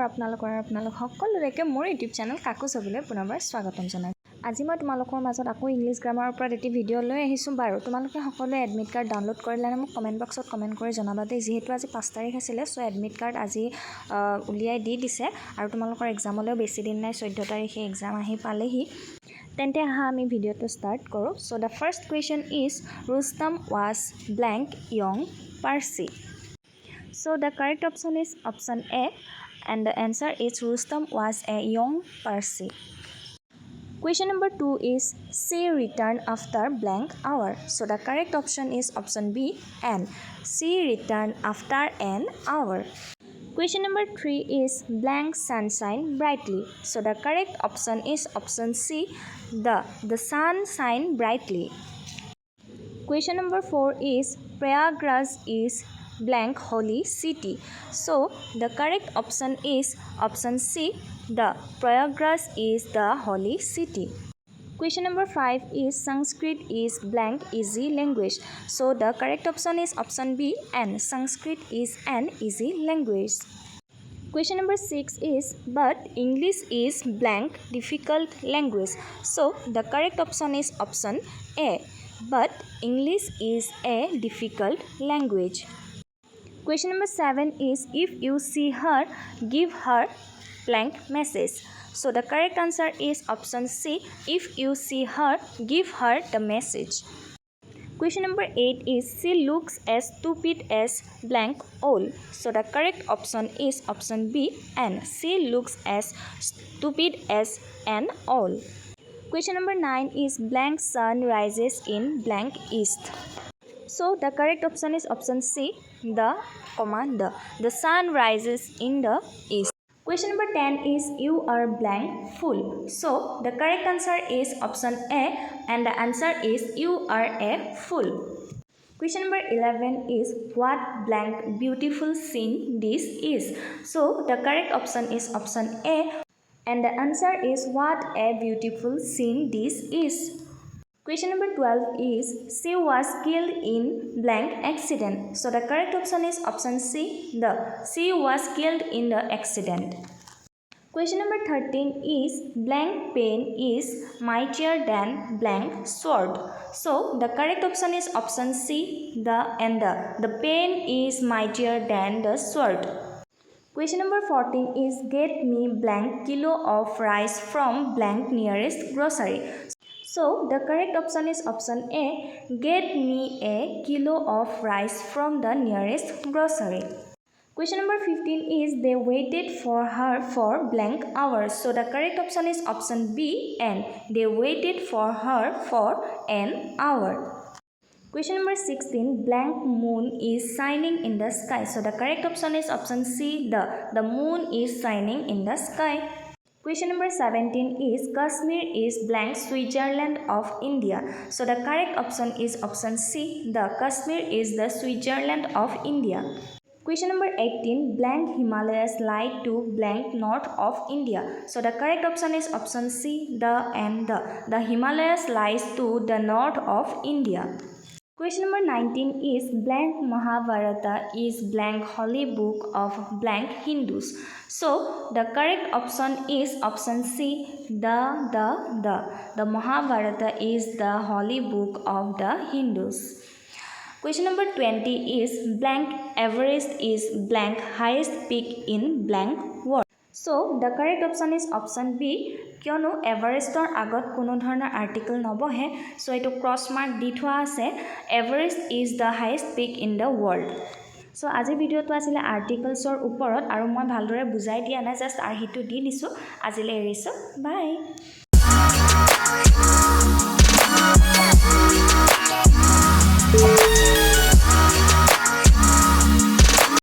নমস্কাৰ আপোনালোক সকলোকে মোৰ ইউটিউব চেনেল কাকু ছবিলৈ পুনৰবাৰ স্বাগতম জনাই আজি মই তোমালোকৰ মাজত আকৌ ইংলিছ গ্ৰামাৰৰ ওপৰত এটি ভিডিঅ লৈ আহিছোঁ বাৰু তোমালোকে সকলোৱে এডমিট কাৰ্ড ডাউনলোড কৰিলে মোক কমেন্ট বক্সত কমেন্ট কৰি জনাবা দেই যেহেতু আজি 5 তাৰিখ আছিল সো এডমিট কাৰ্ড আজি উলিয়াই দিছে আৰু তোমালোকৰ এক্সামলৈও বেছি দিন নাই 14 তাৰিখে এক্সাম আহি পালেহি তেন্তে আহা আমি ভিডিঅটো স্টাৰ্ট কৰোঁ so the first question is Rustam was blank young Parsi. So the correct option is option A and the answer is Rustam was a young Parsi. Question number 2 is she returned after blank hour. So the correct option is option B and she returned after an hour. Question number 3 is blank sunshine brightly. So the correct option is option C the sun shine brightly. Question number 4 is Prayagraj is blank holy city. So the correct option is option C the Prayagraj is the holy city. Question number 5 is Sanskrit is blank easy language. So the correct option is option B and Sanskrit is an easy language. Question number 6 is but English is blank difficult language. So the correct option is option A but English is a difficult language. Question number 7 is if you see her give her blank message. So the correct answer is option C if you see her give her the message. Question number 8 is she looks as stupid as blank owl. So the correct option is option B and she looks as stupid as an owl. Question number 9 is blank sun rises in blank east. So the correct option is option C the sun rises in the east. Question number 10 is you are blank full. So the correct answer is option A and the answer is you are a fool. Question number 11 is what blank beautiful scene this is. So the correct option is option A and the answer is what a beautiful scene this is. Question number 12 is she was killed in blank accident. So the correct option is option C she was killed in the accident. Question number 13 is blank pen is mightier than blank sword. So the correct option is option C the pen is mightier than the sword. Question number 14 is get me blank kilo of rice from blank nearest grocery. So the correct option is option A get me a kilo of rice from the nearest grocery. Question number 15 is they waited for her for blank hours. So the correct option is option B and they waited for her for an hour. Question number 16 blank moon is shining in the sky. So the correct option is option C the moon is shining in the sky. Question number 17 is Kashmir is blank Switzerland of India. So the correct option is option C the Kashmir is the Switzerland of India. Question number 18 blank Himalayas lie to blank north of India. So the correct option is option C the Himalayas lies to the north of India. Question number 19 is blank Mahabharata is blank holy book of blank Hindus. So the correct option is option C the Mahabharata is the holy book of the Hindus. Question number 20 is blank Everest is blank highest peak in blank world. So the correct option is option B কিয়নো এভাৰেষ্টৰ আগত কোনো ধৰণৰ article নবহে so এটো cross mark দি থোৱা আছে Everest is the highest peak in the world so আজি ভিডিঅটো আছিল আৰ্টিকেলছৰ ওপৰত আৰু মই ভালদৰে বুজাই দিয়া নাই জাস্ট আৰ্হিটো দি দিছো আজিলৈ এৰিছো বাই